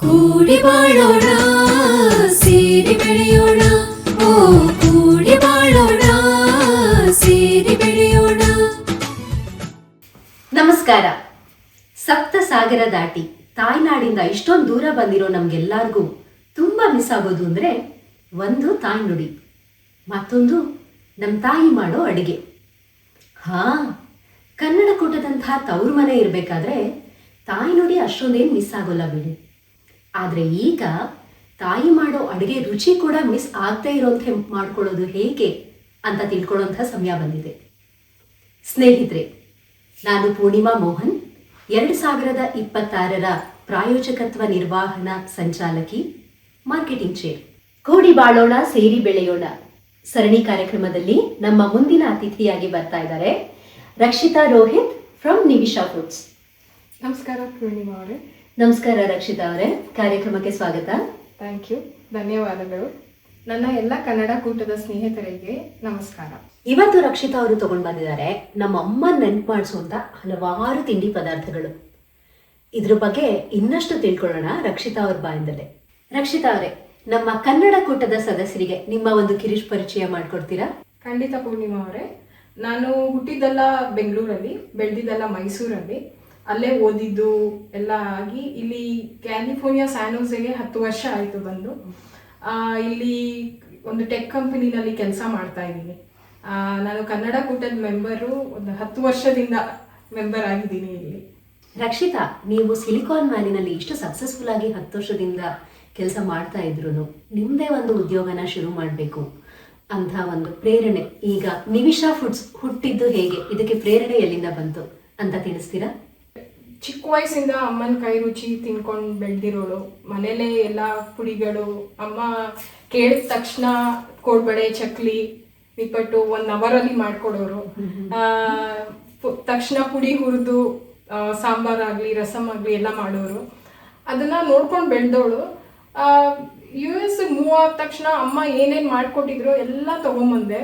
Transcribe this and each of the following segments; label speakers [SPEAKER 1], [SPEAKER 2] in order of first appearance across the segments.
[SPEAKER 1] ಕೂಡಿ ಬಾಳೋಣ ಸೇರಿ ಬೆಳೆಯೋಣ ಓ ಕೂಡಿ ಬಾಳೋಣ ಸೇರಿ ಬೆಳೆಯೋಣ.
[SPEAKER 2] ನಮಸ್ಕಾರ. ಸಪ್ತ ಸಾಗರ ದಾಟಿ ತಾಯ್ನಾಡಿಂದ ಇಷ್ಟೊಂದು ದೂರ ಬಂದಿರೋ ನಮ್ಗೆಲ್ಲರಿಗೂ ತುಂಬಾ ಮಿಸ್ ಆಗೋದು ಅಂದ್ರೆ ಒಂದು ತಾಯಿ ನುಡಿ, ಮತ್ತೊಂದು ನಮ್ಮ ತಾಯಿ ಮಾಡೋ ಅಡಿಗೆ. ಕನ್ನಡ ಕೂಟದಂತಹ ತವರು ಮನೆ ಇರಬೇಕಾದ್ರೆ ತಾಯಿ ನುಡಿ ಅಷ್ಟೊಂದೇನು ಮಿಸ್ ಆಗೋಲ್ಲ ಬಿಡಿ. ಆದರೆ ಈಗ ತಾಯಿ ಮಾಡೋ ಅಡುಗೆ ರುಚಿ ಕೂಡ ಮಿಸ್ ಆಗದೆ ಇರೋಂತೆ ಮಾಡ್ಕೊಳ್ಳೋದು ಹೇಗೆ ಅಂತ ತಿಳ್ಕೊಳ್ಳೋಂಥ ಸಮಯ ಬಂದಿದೆ. ಸ್ನೇಹಿತರೆ, ನಾನು ಪೂರ್ಣಿಮಾ ಮೋಹನ್, 2026ರ ಪ್ರಾಯೋಜಕತ್ವ ನಿರ್ವಹಣಾ ಸಂಚಾಲಕಿ, ಮಾರ್ಕೆಟಿಂಗ್ ಚೇರ್. ಕೂಡಿ ಬಾಳೋಣ ಸೇರಿ ಬೆಳೆಯೋಣ ಸರಣಿ ಕಾರ್ಯಕ್ರಮದಲ್ಲಿ ನಮ್ಮ ಮುಂದಿನ ಅತಿಥಿಯಾಗಿ ಬರ್ತಾ ಇದ್ದಾರೆ ರಕ್ಷಿತಾ ರೋಹಿತ್ ಫ್ರಮ್ ನಿವಿಶಾ ಫುಡ್ಸ್.
[SPEAKER 3] ನಮಸ್ಕಾರ ಪೂರ್ಣಿಮಾ ಅವರೇ.
[SPEAKER 2] ನಮಸ್ಕಾರ ರಕ್ಷಿತಾ ಅವರೇ, ಕಾರ್ಯಕ್ರಮಕ್ಕೆ ಸ್ವಾಗತ.
[SPEAKER 3] ಥ್ಯಾಂಕ್ ಯು, ಧನ್ಯವಾದಗಳು. ನನ್ನ ಎಲ್ಲ ಕನ್ನಡ ಕೂಟದ ಸ್ನೇಹಿತರಿಗೆ ನಮಸ್ಕಾರ.
[SPEAKER 2] ಇವತ್ತು ರಕ್ಷಿತಾ ಅವರು ತಗೊಂಡು ಬಂದಿದ್ದಾರೆ ನಮ್ಮ ಅಮ್ಮ ನೆನ್ಪು ಮಾಡಿಸುವಂತ ಹಲವಾರು ತಿಂಡಿ ಪದಾರ್ಥಗಳು. ಇದ್ರ ಬಗ್ಗೆ ಇನ್ನಷ್ಟು ತಿಳ್ಕೊಳ್ಳೋಣ ರಕ್ಷಿತಾ ಅವ್ರ ಬಾಯಿಂದಲೇ. ರಕ್ಷಿತಾ ಅವರೇ, ನಮ್ಮ ಕನ್ನಡ ಕೂಟದ ಸದಸ್ಯರಿಗೆ ನಿಮ್ಮ ಒಂದು ಕಿರಿಶ್ ಪರಿಚಯ ಮಾಡ್ಕೊಡ್ತೀರಾ?
[SPEAKER 3] ಖಂಡಿತ ಪೂರ್ಣಿಮಾ ಅವರೇ. ನಾನು ಹುಟ್ಟಿದ್ದೆಲ್ಲ ಬೆಂಗಳೂರಲ್ಲಿ, ಬೆಳೆದಿದ್ದೆಲ್ಲ ಮೈಸೂರಲ್ಲಿ, ಅಲ್ಲೇ ಓದಿದ್ದು ಎಲ್ಲ ಆಗಿ ಇಲ್ಲಿ ಕ್ಯಾಲಿಫೋರ್ನಿಯಾ ಸ್ಯಾನೋಸೆಗೆ 10 ವರ್ಷ ಆಯಿತು ಬಂದು. ಇಲ್ಲಿ ಒಂದು ಟೆಕ್ ಕಂಪನಿನಲ್ಲಿ ಕೆಲಸ ಮಾಡ್ತಾ ಇದ್ದೀನಿ. ನಾನು ಕನ್ನಡ ಕೂಟದ ಮೆಂಬರು, ಒಂದು 10 ವರ್ಷದಿಂದ ಮೆಂಬರ್ ಆಗಿದ್ದೀನಿ ಇಲ್ಲಿ.
[SPEAKER 2] ರಕ್ಷಿತಾ, ನೀವು ಸಿಲಿಕಾನ್ ವ್ಯಾಲಿನಲ್ಲಿ ಇಷ್ಟು ಸಕ್ಸಸ್ಫುಲ್ ಆಗಿ 10 ವರ್ಷದಿಂದ ಕೆಲಸ ಮಾಡ್ತಾ ಇದ್ರು ನಿಮ್ಮದೇ ಒಂದು ಉದ್ಯೋಗನ ಶುರು ಮಾಡಬೇಕು ಅಂತ ಒಂದು ಪ್ರೇರಣೆ, ಈಗ ನಿವಿಶಾ ಫುಡ್ಸ್ ಹುಟ್ಟಿದ್ದು ಹೇಗೆ, ಇದಕ್ಕೆ ಪ್ರೇರಣೆ ಎಲ್ಲಿಂದ ಬಂತು ಅಂತ ತಿಳಿಸ್ತೀರಾ?
[SPEAKER 3] ಚಿಕ್ಕ ವಯಸ್ಸಿಂದ ಅಮ್ಮನ ಕೈ ರುಚಿ ತಿನ್ಕೊಂಡು ಬೆಳೆದಿರೋಳು. ಮನೇಲೇ ಎಲ್ಲ ಪುಡಿಗಳು, ಅಮ್ಮ ಕೇಳಿದ ತಕ್ಷಣ ಕೋಡ್ಬಳೆ, ಚಕ್ಲಿ, ನಿಪ್ಪಟ್ಟು 1 ಅವರಲ್ಲಿ ಮಾಡ್ಕೊಡೋರು. ತಕ್ಷಣ ಪುಡಿ ಹುರಿದು ಸಾಂಬಾರಾಗಲಿ ರಸಮ್ ಆಗಲಿ ಎಲ್ಲ ಮಾಡೋರು. ಅದನ್ನು ನೋಡ್ಕೊಂಡು ಬೆಳೆದವಳು. US ಮೂವ್ ಆದ ತಕ್ಷಣ ಅಮ್ಮ ಏನೇನು ಮಾಡಿಕೊಟ್ಟಿದ್ರು ಎಲ್ಲ ತೊಗೊಂಬಂದೆ,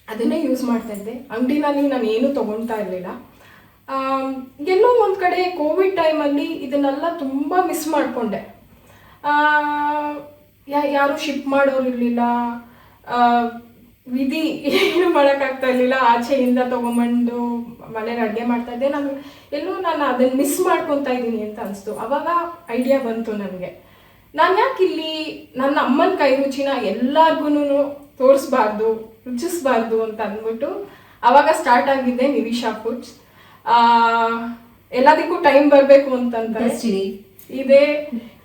[SPEAKER 3] ಅದನ್ನೇ ಯೂಸ್ ಮಾಡ್ತಾ ಇದ್ದೆ. ಅಂಗಡಿನಲ್ಲಿ ನಾನು ಏನೂ ತೊಗೊಳ್ತಾ ಇರಲಿಲ್ಲ. ಎಲ್ಲೋ ಒಂದು ಕಡೆ ಕೋವಿಡ್ ಟೈಮಲ್ಲಿ ಇದನ್ನೆಲ್ಲ ತುಂಬ ಮಿಸ್ ಮಾಡಿಕೊಂಡೆ. ಯಾರೂ ಶಿಪ್ ಮಾಡೋರು ಇರಲಿಲ್ಲ, ವಿಧಿ ಏನು ಮಾಡೋಕ್ಕಾಗ್ತಾ ಇರಲಿಲ್ಲ. ಆಚೆಯಿಂದ ತೊಗೊಂಬಂದು ಮನೇಲಿ ಅಡುಗೆ ಮಾಡ್ತಾಯಿದ್ದೆ. ನಾನು ಅದನ್ನು ಮಿಸ್ ಮಾಡ್ಕೊತಾ ಇದ್ದೀನಿ ಅಂತ ಅನಿಸ್ತು. ಆವಾಗ ಐಡಿಯಾ ಬಂತು ನನಗೆ, ನಾನು ಯಾಕೆ ಇಲ್ಲಿ ನನ್ನ ಅಮ್ಮನ ಕೈ ರುಚಿನ ಎಲ್ಲರಿಗೂ ತೋರಿಸ್ಬಾರ್ದು, ರುಚಿಸ್ಬಾರ್ದು ಅಂತ ಅಂದ್ಬಿಟ್ಟು ಆವಾಗ ಸ್ಟಾರ್ಟ್ ಆಗಿದ್ದೆ ನಿವಿಶಾ ಫುಡ್ಸ್. ಎಲ್ಲದಕ್ಕೂ ಟೈಮ್ ಬರಬೇಕು ಅಂತಂದ್ರೆ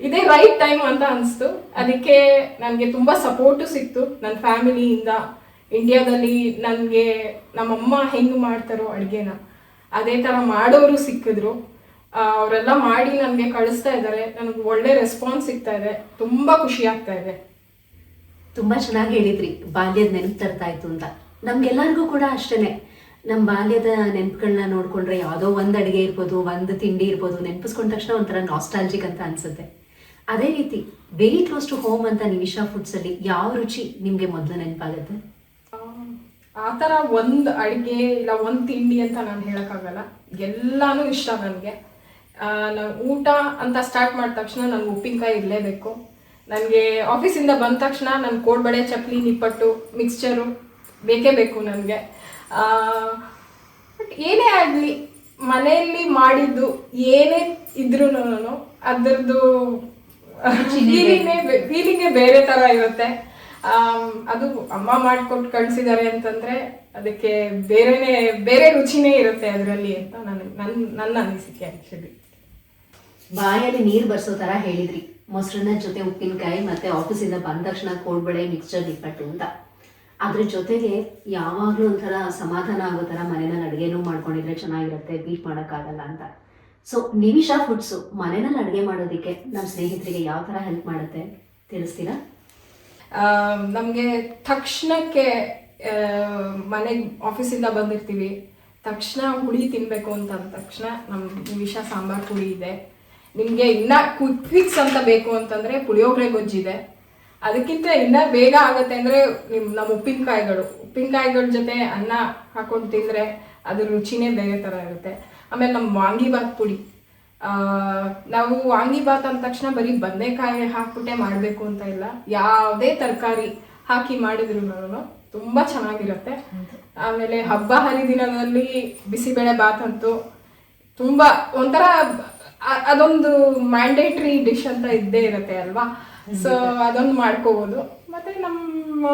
[SPEAKER 3] ಇದೇ ರೈಟ್ ಟೈಮ್ ಅಂತ ಅನಿಸ್ತು. ಅದಕ್ಕೆ ನನಗೆ ತುಂಬ ಸಪೋರ್ಟು ಸಿಕ್ತು ನನ್ನ ಫ್ಯಾಮಿಲಿಯಿಂದ. ಇಂಡಿಯಾದಲ್ಲಿ ನನಗೆ ನಮ್ಮಮ್ಮ ಹೆಂಗೆ ಮಾಡ್ತಾರೋ ಅಡುಗೆನ ಅದೇ ಥರ ಮಾಡೋರು ಸಿಕ್ಕಿದ್ರು. ಅವರೆಲ್ಲ ಮಾಡಿ ನನಗೆ ಕಳಿಸ್ತಾ ಇದ್ದಾರೆ. ನನಗೆ ಒಳ್ಳೆ ರೆಸ್ಪಾನ್ಸ್ ಸಿಗ್ತಾ ಇದೆ, ತುಂಬ ಖುಷಿ ಆಗ್ತಾ ಇದೆ.
[SPEAKER 2] ತುಂಬ ಚೆನ್ನಾಗಿ ಹೇಳಿದ್ರಿ, ಬಾಲ್ಯದ ನೆನಪು ತರ್ತಾ ಇತ್ತು ಅಂತ. ನಮ್ಗೆಲ್ಲರಿಗೂ ಕೂಡ ಅಷ್ಟೇ, ನಮ್ಮ ಬಾಲ್ಯದ ನೆನಪುಗಳನ್ನ ನೋಡ್ಕೊಂಡ್ರೆ ಯಾವುದೋ ಒಂದು ಅಡುಗೆ ಇರ್ಬೋದು, ಒಂದು ತಿಂಡಿ ಇರ್ಬೋದು, ನೆನಪಿಸ್ಕೊಂಡ ತಕ್ಷಣ ಒಂಥರ ನಾಸ್ಟಾಲ್ಜಿಕ್ ಅಂತ ಅನ್ಸುತ್ತೆ. ಅದೇ ರೀತಿ ವೆರಿ ಕ್ಲೋಸ್ ಟು ಹೋಮ್ ಅಂತ ನಿವಿಶಾ ಫುಡ್ಸಲ್ಲಿ ಯಾವ ರುಚಿ ನಿಮಗೆ ಮೊದಲು ನೆನಪಾಗುತ್ತೆ?
[SPEAKER 3] ಆ ಥರ ಒಂದು ಅಡುಗೆ ಇಲ್ಲ ಒಂದು ತಿಂಡಿ ಅಂತ ನಾನು ಹೇಳೋಕ್ಕಾಗಲ್ಲ. ಎಲ್ಲನೂ ಇಷ್ಟ ನನಗೆ. ನಾನು ಊಟ ಅಂತ ಸ್ಟಾರ್ಟ್ ಮಾಡಿದ ತಕ್ಷಣ ನನಗೆ ಉಪ್ಪಿನಕಾಯಿ ಇರಲೇಬೇಕು. ನನಗೆ ಆಫೀಸಿಂದ ಬಂದ ತಕ್ಷಣ ನನ್ನ ಕೋಡ್ಬಳೆ, ಚಕ್ಲಿ, ನಿಪ್ಪಟ್ಟು, ಮಿಕ್ಸ್ಚರು ಬೇಕೇ ಬೇಕು ನನಗೆ. ಬಟ್ ಏನೇ ಆಗಲಿ ಮನೆಯಲ್ಲಿ ಮಾಡಿದ್ದು ಏನೇ ಇದ್ರೂ ಅದರದ್ದು ಫೀಲಿಂಗೇ ಬೇರೆ ಥರ ಇರುತ್ತೆ. ಅದು ಅಮ್ಮ ಮಾಡಿಕೊಟ್ಟು ಕಳಿಸಿದ್ದಾರೆ ಅಂತಂದರೆ ಅದಕ್ಕೆ ಬೇರೆ ರುಚಿನೇ ಇರುತ್ತೆ ಅದರಲ್ಲಿ ಅಂತ ನನ್ನ ಅನಿಸಿಕೆ. ಆ್ಯಕ್ಚುಲಿ
[SPEAKER 2] ಬಾಯಲ್ಲಿ ನೀರು ಬರ್ಸೋ ಥರ ಹೇಳಿದ್ರಿ, ಮೊಸರನ್ನ ಜೊತೆ ಉಪ್ಪಿನಕಾಯಿ ಮತ್ತೆ ಆಫೀಸಿಂದ ಬಂದ ತಕ್ಷಣ ಕೋಡ್ಬಳೆ, ಮಿಕ್ಸ್ಚರ್, ನಿಪ್ಪಟ್ಟು ಅಂತ. ಅದ್ರ ಜೊತೆಗೆ ಯಾವಾಗಲೂ ಒಂಥರ ಸಮಾಧಾನ ಆಗೋ ಥರ ಮನೆಯಲ್ಲಿ ಅಡುಗೆನೂ ಮಾಡ್ಕೊಂಡಿದ್ರೆ ಚೆನ್ನಾಗಿರುತ್ತೆ, ಬೀಟ್ ಮಾಡೋಕ್ಕಾಗಲ್ಲ ಅಂತ. ಸೊ ನಿವಿಶಾ ಫುಡ್ಸು ಮನೆಯಲ್ಲಿ ಅಡುಗೆ ಮಾಡೋದಕ್ಕೆ ನಮ್ಮ ಸ್ನೇಹಿತರಿಗೆ ಯಾವ ಥರ ಹೆಲ್ಪ್ ಮಾಡುತ್ತೆ ತಿಳಿಸ್ತೀರಾ?
[SPEAKER 3] ನಮಗೆ ತಕ್ಷಣಕ್ಕೆ ಮನೆಗೆ ಆಫೀಸಿಂದ ಬಂದಿರ್ತೀವಿ, ತಕ್ಷಣ ಹುಳಿ ತಿನ್ನಬೇಕು ಅಂತ ಅಂದ ತಕ್ಷಣ ನಮ್ಮ ನಿವಿಶಾ ಸಾಂಬಾರು ಪುಡಿ ಇದೆ. ನಿಮಗೆ ಇನ್ನೂ ಕ್ವಿಕ್ಸ್ ಅಂತ ಬೇಕು ಅಂತಂದರೆ ಪುಳಿಯೋಗರೆ ಗೊಜ್ಜಿದೆ. ಅದಕ್ಕಿಂತ ಇನ್ನೂ ಬೇಗ ಆಗುತ್ತೆ ಅಂದರೆ ನಮ್ಮ ಉಪ್ಪಿನಕಾಯಿಗಳ ಜೊತೆ ಅನ್ನ ಹಾಕೊಂಡು ತಿಂದರೆ ಅದ್ರ ರುಚಿನೇ ಬೇರೆ ಥರ ಇರುತ್ತೆ. ಆಮೇಲೆ ನಮ್ಮ ವಾಂಗಿಬಾತ್ ಪುಡಿ, ನಾವು ವಾಂಗಿಬಾತ್ ಅಂದ ತಕ್ಷಣ ಬರೀ ಬದನೆಕಾಯಿ ಹಾಕ್ಬಿಟ್ಟೆ ಮಾಡಬೇಕು ಅಂತ ಇಲ್ಲ, ಯಾವುದೇ ತರಕಾರಿ ಹಾಕಿ ಮಾಡಿದ್ರು ತುಂಬ ಚೆನ್ನಾಗಿರುತ್ತೆ. ಆಮೇಲೆ ಹಬ್ಬ ಹರಿದಿನದಲ್ಲಿ ಬಿಸಿಬೇಳೆ ಬಾತ್ ಅಂತೂ ತುಂಬ ಒಂಥರ ಅದೊಂದು ಮ್ಯಾಂಡೇಟ್ರಿ ಡಿಶ್ ಅಂತ ಇದ್ದೇ ಇರುತ್ತೆ ಅಲ್ವಾ. ಸೊ ಅದೊಂದು ಮಾಡ್ಕೋಬೋದು. ಮತ್ತು ನಮ್ಮ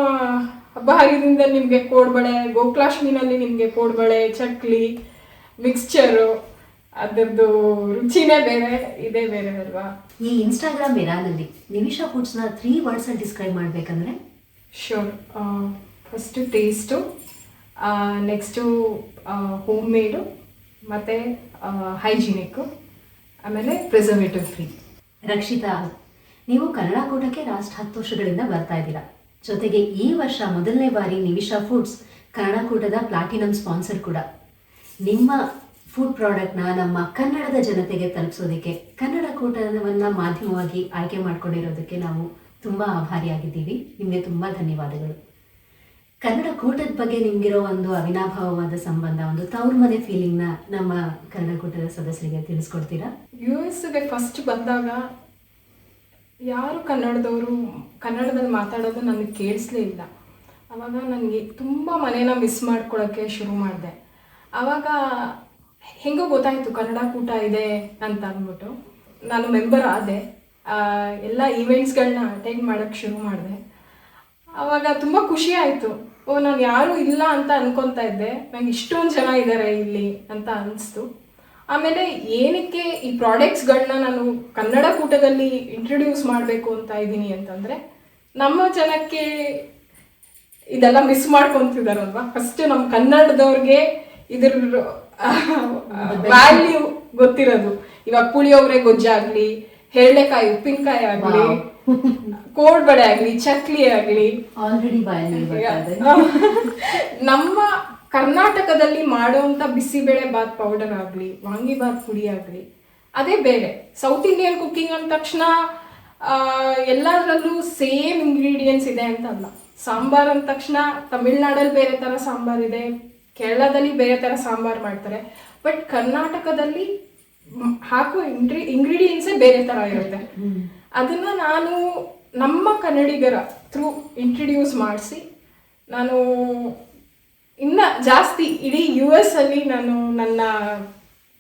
[SPEAKER 3] ಹಬ್ಬ ಹರಿದಿನದಲ್ಲಿ ನಿಮಗೆ ಕೋಡ್ಬಳೆ, ಗೋಕುಲಾಷ್ಟಮಿನಲ್ಲಿ ನಿಮಗೆ ಕೋಡ್ಬಳೆ, ಚಕ್ಲಿ, ಮಿಕ್ಸ್ಚರು, ಅದರದ್ದು ರುಚಿನೇ ಬೇರೆ, ಇದೇ ಬೇರೆ ಅಲ್ವಾ.
[SPEAKER 2] ಈ ಇನ್ಸ್ಟಾಗ್ರಾಮ್ ಎರಾನಲ್ಲಿ ನಿಮಿಷಾ ಫುಡ್ಸ್ನ 3 ವರ್ಡ್ಸ್ ಡಿಸ್ಕ್ರೈಬ್ ಮಾಡಬೇಕಂದ್ರೆ?
[SPEAKER 3] Sure. First taste, next home made, ಮತ್ತು ಹೈಜಿನಿಕ್ಕು, ಆಮೇಲೆ ಪ್ರಿಸರ್ವೇಟಿವ್ ಫ್ರೀ.
[SPEAKER 2] ರಕ್ಷಿತಾ, ನೀವು ಕನ್ನಡ ಕೂಟಕ್ಕೆ ಲಾಸ್ಟ್ 10 ವರ್ಷಗಳಿಂದ ಬರ್ತಾ ಇದ್ದೀರಾ. ಜೊತೆಗೆ ಈ ವರ್ಷ ಮೊದಲನೇ ಬಾರಿ ನಿಮಿಷಾ ಫುಡ್ಸ್ ಕನ್ನಡ ಕೂಟದ ಪ್ಲಾಟಿನಮ್ ಸ್ಪಾನ್ಸರ್ ಕೂಡ. ನಿಮ್ಮ ಫುಡ್ ಪ್ರಾಡಕ್ಟ್ನ ನಮ್ಮ ಕನ್ನಡದ ಜನತೆಗೆ ತಲುಪಿಸೋದಕ್ಕೆ ಕನ್ನಡ ಕೂಟವನ್ನು ಮಾಧ್ಯಮವಾಗಿ ಆಯ್ಕೆ ಮಾಡ್ಕೊಂಡಿರೋದಕ್ಕೆ ನಾವು ತುಂಬ ಆಭಾರಿಯಾಗಿದ್ದೀವಿ. ನಿಮಗೆ ತುಂಬ ಧನ್ಯವಾದಗಳು. ಕನ್ನಡ ಕೂಟದ ಬಗ್ಗೆ ನಿಮಗಿರೋ ಒಂದು ಅವಿನಾಭಾವವಾದ ಸಂಬಂಧ, ಒಂದು ತವ್ರ ಮನೆ ಫೀಲಿಂಗ್ನ ನಮ್ಮ ಕನ್ನಡ ಕೂಟದ ಸದಸ್ಯರಿಗೆ ತಿಳಿಸ್ಕೊಡ್ತೀರಾ?
[SPEAKER 3] US-ಗೆ ಫಸ್ಟ್ ಬಂದಾಗ ಯಾರು ಕನ್ನಡದವರು ಕನ್ನಡದಲ್ಲಿ ಮಾತಾಡೋದು ನನಗೆ ಕೇಳಿಸ್ಲೇ ಇಲ್ಲ. ಆವಾಗ ನನಗೆ ತುಂಬ ಮನೇನ ಮಿಸ್ ಮಾಡ್ಕೊಳ್ಳೋಕ್ಕೆ ಶುರು ಮಾಡಿದೆ. ಆವಾಗ ಹೆಂಗೋ ಗೊತ್ತಾಯಿತು ಕನ್ನಡ ಕೂಟ ಇದೆ ಅಂತ ಅಂದ್ಬಿಟ್ಟು ನಾನು ಮೆಂಬರ್ ಆದೆ. ಎಲ್ಲ ಈವೆಂಟ್ಸ್ಗಳನ್ನ ಅಟೆಂಡ್ ಮಾಡೋಕ್ಕೆ ಶುರು ಮಾಡಿದೆ. ಆವಾಗ ತುಂಬ ಖುಷಿ ಆಯಿತು. ನಾನು ಯಾರೂ ಇಲ್ಲ ಅಂತ ಅನ್ಕೊತಾ ಇದ್ದೆ, ನಂಗೆ ಇಷ್ಟೊಂದು ಜನ ಇದ್ದಾರೆ ಇಲ್ಲಿ ಅಂತ ಅನಿಸ್ತು. ಆಮೇಲೆ ಏನಕ್ಕೆ ಈ ಪ್ರಾಡಕ್ಟ್ಸ್ಗಳನ್ನ ನಾನು ಕನ್ನಡ ಕೂಟದಲ್ಲಿ ಇಂಟ್ರೊಡ್ಯೂಸ್ ಮಾಡಬೇಕು ಅಂತ ಇದ್ದೀನಿ ಅಂತಂದರೆ, ನಮ್ಮ ಜನಕ್ಕೆ ಇದೆಲ್ಲ ಮಿಸ್ ಮಾಡ್ಕೊತಿದಾರಲ್ವ. ಫಸ್ಟ್ ನಮ್ಮ ಕನ್ನಡದವ್ರಿಗೆ ಇದ್ರ ವ್ಯಾಲ್ಯೂ ಗೊತ್ತಿರೋದು. ಇವಾಗ ಪುಳಿಯೋಗರೆ ಗೊಜ್ಜಾಗಲಿ, ಹೆರಳೆಕಾಯಿ ಉಪ್ಪಿನಕಾಯಿ ಆಗಲಿ, ಕೋಡ್ಬಳೆ ಆಗಲಿ, ಚಕ್ಲಿ ಆಗಲಿ,
[SPEAKER 2] ಆಲ್ರೆಡಿ
[SPEAKER 3] ನಮ್ಮ ಕರ್ನಾಟಕದಲ್ಲಿ ಮಾಡುವಂಥ ಬಿಸಿಬೇಳೆ ಬಾತ್ ಪೌಡರ್ ಆಗಲಿ, ವಾಂಗಿಬಾತ್ ಪುಡಿ ಆಗಲಿ, ಅದೇ ಬೇರೆ. ಸೌತ್ ಇಂಡಿಯನ್ ಕುಕ್ಕಿಂಗ್ ಅಂದ ತಕ್ಷಣ ಎಲ್ಲದರಲ್ಲೂ ಸೇಮ್ ಇಂಗ್ರೀಡಿಯೆಂಟ್ಸ್ ಇದೆ ಅಂತ ಅಲ್ಲ. ಸಾಂಬಾರ್ ಅಂದ ತಕ್ಷಣ ತಮಿಳ್ನಾಡಲ್ಲಿ ಬೇರೆ ಥರ ಸಾಂಬಾರಿದೆ, ಕೇರಳದಲ್ಲಿ ಬೇರೆ ಥರ ಸಾಂಬಾರು ಮಾಡ್ತಾರೆ. ಬಟ್ ಕರ್ನಾಟಕದಲ್ಲಿ ಹಾಕೋ ಇಂಗ್ರೀಡಿಯೆಂಟ್ಸೇ ಬೇರೆ ಥರ ಇರುತ್ತೆ. ಅದನ್ನು ನಾನು ನಮ್ಮ ಕನ್ನಡಿಗರ ಥ್ರೂ ಇಂಟ್ರಡ್ಯೂಸ್ ಮಾಡಿಸಿ ನಾನು ಇನ್ನು ಜಾಸ್ತಿ ಇಡೀ US-ಅಲ್ಲಿ ನಾನು ನನ್ನ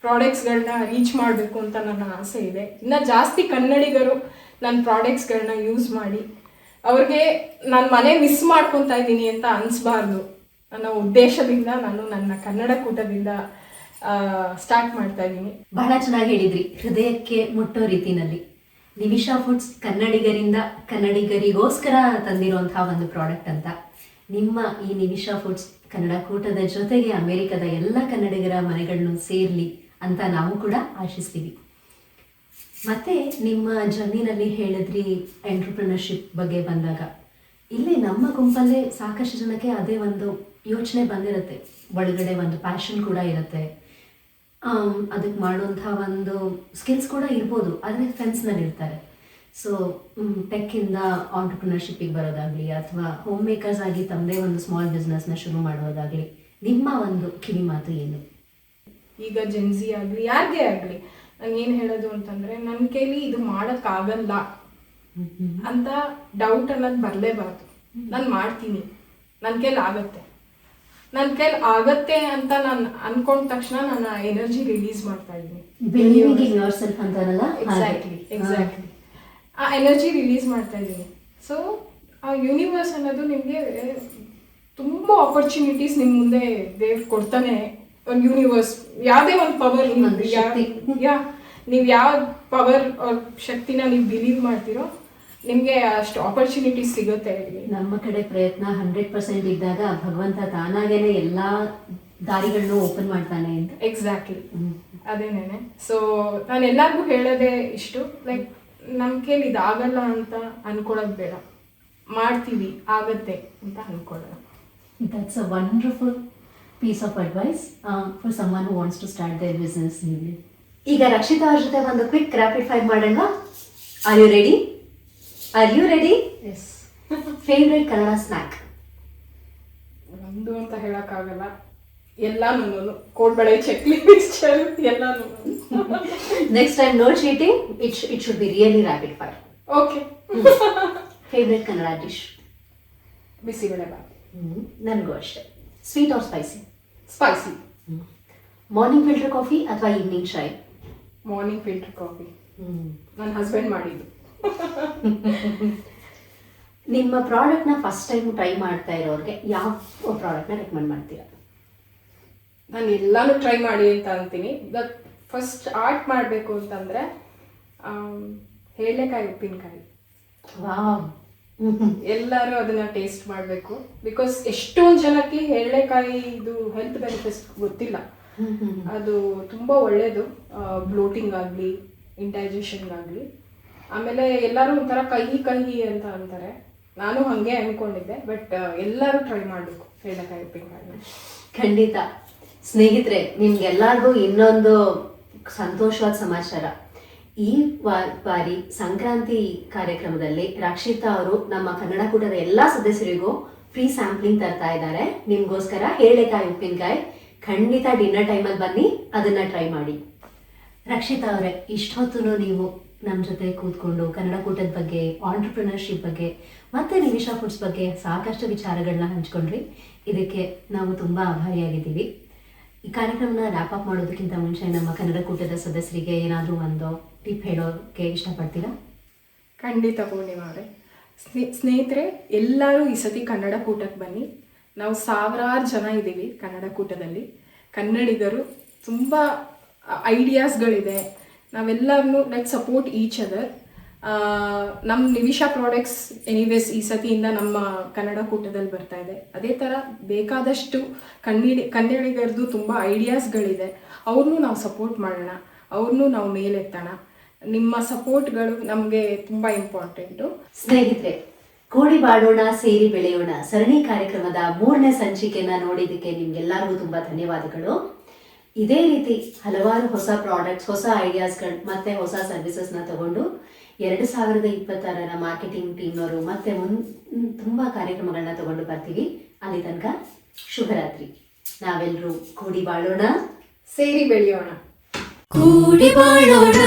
[SPEAKER 3] ಪ್ರಾಡಕ್ಟ್ಸ್ಗಳನ್ನ ರೀಚ್ ಮಾಡಬೇಕು ಅಂತ ನನ್ನ ಆಸೆ ಇದೆ. ಇನ್ನು ಜಾಸ್ತಿ ಕನ್ನಡಿಗರು ನನ್ನ ಪ್ರಾಡಕ್ಟ್ಸ್ಗಳನ್ನ ಯೂಸ್ ಮಾಡಿ ಅವ್ರಿಗೆ ನಾನು ಮನೆ ಮಿಸ್ ಮಾಡ್ಕೊತಾ ಇದ್ದೀನಿ ಅಂತ ಅನಿಸ್ಬಾರ್ದು ಅನ್ನೋ ಉದ್ದೇಶದಿಂದ ನಾನು ನನ್ನ ಕನ್ನಡ ಕೂಟದಿಂದ ಸ್ಟಾರ್ಟ್ ಮಾಡ್ತಾ ಇದ್ದೀನಿ.
[SPEAKER 2] ಬಹಳ ಚೆನ್ನಾಗಿ ಹೇಳಿದ್ರಿ, ಹೃದಯಕ್ಕೆ ಮುಟ್ಟೋ ರೀತಿನಲ್ಲಿ. ನಿಮಿಷಾ ಫುಡ್ಸ್ ಕನ್ನಡಿಗರಿಂದ ಕನ್ನಡಿಗರಿಗೋಸ್ಕರ ತಂದಿರುವಂತಹ ಒಂದು ಪ್ರಾಡಕ್ಟ್ ಅಂತ. ನಿಮ್ಮ ಈ ನಿಮಿಷಾ ಫುಡ್ಸ್ ಕನ್ನಡ ಕೂಟದ ಜೊತೆಗೆ ಅಮೆರಿಕದ ಎಲ್ಲ ಕನ್ನಡಿಗರ ಮನೆಗಳನ್ನು ಸೇರಲಿ ಅಂತ ನಾವು ಕೂಡ ಆಶಿಸ್ತೀವಿ. ಮತ್ತೆ ನಿಮ್ಮ ಜರ್ನಿನಲ್ಲಿ ಹೇಳಿದ್ರಿ ಎಂಟ್ರಪ್ರಿನರ್ಶಿಪ್ ಬಗ್ಗೆ ಬಂದಾಗ, ಇಲ್ಲಿ ನಮ್ಮ ಗುಂಪಲ್ಲೇ ಸಾಕಷ್ಟು ಜನಕ್ಕೆ ಅದೇ ಒಂದು ಯೋಚನೆ ಬಂದಿರುತ್ತೆ. ಒಳಗಡೆ ಒಂದು ಪ್ಯಾಷನ್ ಕೂಡ ಇರುತ್ತೆ, ಅದಕ್ಕೆ ಮಾಡುವಂಥ ಒಂದು ಸ್ಕಿಲ್ಸ್ ಕೂಡ ಇರ್ಬೋದು, ಆದರೆ ಫೆನ್ಸ್ನಲ್ಲಿ ಇರ್ತಾರೆ. ಸೊ ಟೆಕ್ಕಿಂದ ಆಂಟ್ರಪ್ರಿನರ್ಶಿಪ್ಪಿಗೆ ಬರೋದಾಗಲಿ ಅಥವಾ ಹೋಮ್ ಮೇಕರ್ಸ್ ಆಗಿ ತಮ್ಮದೇ ಒಂದು ಸ್ಮಾಲ್ ಬಿಸ್ನೆಸ್ನ ಶುರು ಮಾಡೋದಾಗಲಿ, ನಿಮ್ಮ ಒಂದು ಕಿವಿ ಮಾತು ಏನು?
[SPEAKER 3] ಈಗ ಜೆನ್ಸಿ ಆಗಲಿ ಯಾರಿಗೇ ಆಗಲಿ ನಾನು ಏನು ಹೇಳೋದು ಅಂತಂದರೆ, ನನ್ನ ಕೈಲಿ ಇದು ಮಾಡೋಕ್ಕಾಗಲ್ಲ ಅಂತ ಡೌಟ್ ಅನ್ನೋದು ಬರಲೇಬಾರ್ದು. ನಾನು ಮಾಡ್ತೀನಿ, ನನ್ನ ಕೈಲಿ ಆಗುತ್ತೆ, ನನ್ನ ಕೈಲಿ ಆಗತ್ತೆ ಅಂತ ನಾನು ಅನ್ಕೊಂಡ ತಕ್ಷಣ ನಾನು ಎನರ್ಜಿ ರಿಲೀಸ್ ಮಾಡ್ತಾ ಇದ್ದೀನಿ. ಎಕ್ಸಾಕ್ಟ್ಲಿ ಆ ಎನರ್ಜಿ ರಿಲೀಸ್ ಮಾಡ್ತಾ ಇದ್ದೀನಿ. ಸೊ ಆ ಯೂನಿವರ್ಸ್ ಅನ್ನೋದು ನಿಮಗೆ ತುಂಬ ಆಪರ್ಚುನಿಟೀಸ್ ನಿಮ್ಮ ಮುಂದೆ ದೇವ್ರು ಕೊಡ್ತಾನೆ. ಒಂದು ಯೂನಿವರ್ಸ್ ಯಾವುದೇ ಒಂದು ಪವರ್, ನೀವು ಯಾವ ಪವರ್ ಶಕ್ತಿನ ನೀವು ಬಿಲೀವ್ ಮಾಡ್ತೀರೋ ನಿಮಗೆ ಅಷ್ಟು ಆಪರ್ಚುನಿಟೀಸ್ ಸಿಗುತ್ತೆ.
[SPEAKER 2] ನಮ್ಮ ಕಡೆ ಪ್ರಯತ್ನ 100% ಇದ್ದಾಗ ಭಗವಂತ ತಾನಾಗೇನೆ ಎಲ್ಲ ದಾರಿಗಳನ್ನು ಓಪನ್ ಮಾಡ್ತಾನೆ ಅಂತ.
[SPEAKER 3] ಎಕ್ಸಾಕ್ಟ್ಲಿ ಅದೇನೇನೆ. ಸೊ ನಾನು ಎಲ್ಲರಿಗೂ ಹೇಳೋದೇ ಇಷ್ಟು, ಲೈಕ್ ನಮ್ಮ ಕೈಲಿ ಇದಾಗಲ್ಲ ಅಂತ ಅನ್ಕೊಳ್ಳೋದು ಬೇಡ, ಮಾಡ್ತೀವಿ ಆಗತ್ತೆ ಅಂತ ಅನ್ಕೊಳ್ಳೋಣ.
[SPEAKER 2] That's a wonderful piece of advice for someone who wants to start their business newly. ಈಗ ರಕ್ಷಿತಾ ಅವ್ರ ಜೊತೆ ಒಂದು ಕ್ವಿಕ್ ರ್ಯಾಪಿಡ್ ಫೈರ್ ಮಾಡೋಣ. Are you ready?
[SPEAKER 3] Yes.
[SPEAKER 2] Favourite Kannada snack?
[SPEAKER 3] ಒಂದು ಅಂತ ಹೇಳೋಕ್ಕಾಗಲ್ಲ, ಎಲ್ಲಾನು ಕೋಡ್ಬಳೆ ಚಕ್ಲಿ ಮಿಕ್ಸ್ಚರ್ ಎಲ್ಲಾನು.
[SPEAKER 2] Next time no cheating, it should be really rapid fire.
[SPEAKER 3] Okay.
[SPEAKER 2] Favourite Kannada dish?
[SPEAKER 3] Bisibele bath.
[SPEAKER 2] ನನಗೂ ಅಷ್ಟೇ. Sweet or spicy?
[SPEAKER 3] Spicy.
[SPEAKER 2] Morning filter coffee ಅಥವಾ evening chai?
[SPEAKER 3] Morning filter coffee. ನನ್ನ husband ಮಾಡಿದ್ದು.
[SPEAKER 2] ನಿಮ್ಮ ಪ್ರಾಡಕ್ಟ್ನ ಫಸ್ಟ್ ಟೈಮ್ ಟ್ರೈ ಮಾಡ್ತಾ ಇರೋರಿಗೆ ಯಾವ ಪ್ರಾಡಕ್ಟ್ನ ರೆಕಮೆಂಡ್ ಮಾಡ್ತೀರಾ?
[SPEAKER 3] ನಾನು ಎಲ್ಲಾನು ಟ್ರೈ ಮಾಡಿ ಅಂತ ಅಂತೀನಿ. ಬಟ್ ಫಸ್ಟ್ ಆರ್ಟ್ ಮಾಡಬೇಕು ಅಂತಂದರೆ ಹೇಳೆಕಾಯಿ ಉಪ್ಪಿನಕಾಯಿ.
[SPEAKER 2] ವಾವ್.
[SPEAKER 3] ಎಲ್ಲರೂ ಅದನ್ನ ಟೇಸ್ಟ್ ಮಾಡಬೇಕು. ಬಿಕಾಸ್ ಎಷ್ಟೊಂದು ಜನಕ್ಕೆ ಹೇಳೆಕಾಯಿ ಇದು ಹೆಲ್ತ್ ಬೆನಿಫಿಟ್ಸ್ ಗೊತ್ತಿಲ್ಲ. ಅದು ತುಂಬ ಒಳ್ಳೆಯದು, ಬ್ಲೋಟಿಂಗ್ ಆಗಲಿ ಇಂಡೈಜೆಷನ್ಗಾಗಲಿ. ಆಮೇಲೆ ಎಲ್ಲರೂ ಒಂಥರ ಕಹಿ ಅಂತ ಅಂತಾರೆ. ನಾನು ಹಾಗೆ ಅಂದ್ಕೊಂಡಿದ್ದೆ, ಬಟ್ ಎಲ್ಲರೂ ಟ್ರೈ ಮಾಡಬೇಕು ಹೇಳೆಕಾಯಿ ಉಪ್ಪಿನಕಾಯಿ.
[SPEAKER 2] ಖಂಡಿತ. ಸ್ನೇಹಿತರೆ, ನಿಮ್ಗೆಲ್ಲರಿಗೂ ಇನ್ನೊಂದು ಸಂತೋಷವಾದ ಸಮಾಚಾರ. ಈ ಬಾರಿ ಸಂಕ್ರಾಂತಿ ಕಾರ್ಯಕ್ರಮದಲ್ಲಿ ರಕ್ಷಿತಾ ಅವರು ನಮ್ಮ ಕನ್ನಡ ಕೂಟದ ಎಲ್ಲ ಸದಸ್ಯರಿಗೂ ಫ್ರೀ ಸ್ಯಾಂಪ್ಲಿಂಗ್ ತರ್ತಾ ಇದ್ದಾರೆ ನಿಮ್ಗೋಸ್ಕರ. ಹೇಳೆಕಾಯಿ ಉಪ್ಪಿನಕಾಯಿ ಖಂಡಿತ ಡಿನ್ನರ್ ಟೈಮಲ್ಲಿ ಬನ್ನಿ, ಅದನ್ನ ಟ್ರೈ ಮಾಡಿ. ರಕ್ಷಿತಾ ಅವರೇ, ಇಷ್ಟೊತ್ತು ನೀವು ನಮ್ಮ ಜೊತೆ ಕೂತ್ಕೊಂಡು ಕನ್ನಡ ಕೂಟದ ಬಗ್ಗೆ, ಆಂಟ್ರಪ್ರಿನರ್ಶಿಪ್ ಬಗ್ಗೆ ಮತ್ತೆ ನಿಮಿಷಾ ಫುಡ್ಸ್ ಬಗ್ಗೆ ಸಾಕಷ್ಟು ವಿಚಾರಗಳನ್ನ ಹಂಚ್ಕೊಂಡ್ರಿ. ಇದಕ್ಕೆ ನಾವು ತುಂಬ ಆಭಾರಿಯಾಗಿದ್ದೀವಿ. ಈ ಕಾರ್ಯಕ್ರಮನ ರ್ಯಾಪ್ ಅಪ್ ಮಾಡೋದಕ್ಕಿಂತ ಮುಂಚೆ ನಮ್ಮ ಕನ್ನಡ ಕೂಟದ ಸದಸ್ಯರಿಗೆ ಏನಾದರೂ ಒಂದು ಟಿಪ್ ಹೇಳೋಕ್ಕೆ ಇಷ್ಟಪಡ್ತೀರಾ?
[SPEAKER 3] ಖಂಡಿತ ಪೂರ್ಣಿಮಾ ಅವರೇ. ಸ್ನೇಹಿತರೆ, ಎಲ್ಲರೂ ಈ ಸತಿ ಕನ್ನಡ ಕೂಟಕ್ಕೆ ಬನ್ನಿ. ನಾವು ಸಾವಿರಾರು ಜನ ಇದ್ದೀವಿ ಕನ್ನಡ ಕೂಟದಲ್ಲಿ. ಕನ್ನಡಿಗರು ತುಂಬ ಐಡಿಯಾಸ್ಗಳಿದೆ. ನಾವೆಲ್ಲರೂ ಲೆಟ್ ಸಪೋರ್ಟ್ ಈಚ್ ಅದರ್. ನಮ್ಮ ನಿಮಿಷಾ ಪ್ರಾಡಕ್ಟ್ಸ್ ಎನಿವೇಸ್ ಈ ಸತಿಯಿಂದ ನಮ್ಮ ಕನ್ನಡ ಕೂಟದಲ್ಲಿ ಬರ್ತಾ ಇದೆ. ಅದೇ ಥರ ಬೇಕಾದಷ್ಟು ಕನ್ನಡಿಗರದು ತುಂಬ ಐಡಿಯಾಸ್ಗಳಿದೆ. ಅವ್ರನ್ನೂ ನಾವು ಸಪೋರ್ಟ್ ಮಾಡೋಣ, ಅವ್ರನ್ನೂ ನಾವು ಮೇಲೆತ್ತೋಣ. ನಿಮ್ಮ ಸಪೋರ್ಟ್ಗಳು ನಮಗೆ ತುಂಬ ಇಂಪಾರ್ಟೆಂಟು.
[SPEAKER 2] ಸ್ನೇಹಿತರೆ, ಕೂಡಿ ಬಾಳೋಣ ಸೇರಿ ಬೆಳೆಯೋಣ ಸರಣಿ ಕಾರ್ಯಕ್ರಮದ 3ನೇ ಸಂಚಿಕೆನ ನೋಡಿದ್ದಕ್ಕೆ ನಿಮ್ಗೆಲ್ಲರಿಗೂ ತುಂಬ ಧನ್ಯವಾದಗಳು. ಇದೇ ರೀತಿ ಹಲವಾರು ಹೊಸ ಪ್ರಾಡಕ್ಟ್ಸ್, ಹೊಸ ಐಡಿಯಾಸ್ಗಳು ಮತ್ತೆ ಹೊಸ ಸರ್ವಿಸಸ್ನ ತಗೊಂಡು 2026ರ ಮಾರ್ಕೆಟಿಂಗ್ ಟೀಮ್ನವರು ಮತ್ತೆ ತುಂಬ ಕಾರ್ಯಕ್ರಮಗಳನ್ನ ತಗೊಂಡು ಬರ್ತೀವಿ. ಅಲ್ಲಿ ತನಕ ಶುಭರಾತ್ರಿ. ನಾವೆಲ್ಲರೂ ಕೂಡಿ ಬಾಳೋಣ,
[SPEAKER 3] ಸೇರಿ ಬೆಳೆಯೋಣ.
[SPEAKER 1] ಕೂಡಿ ಬಾಳೋಣ.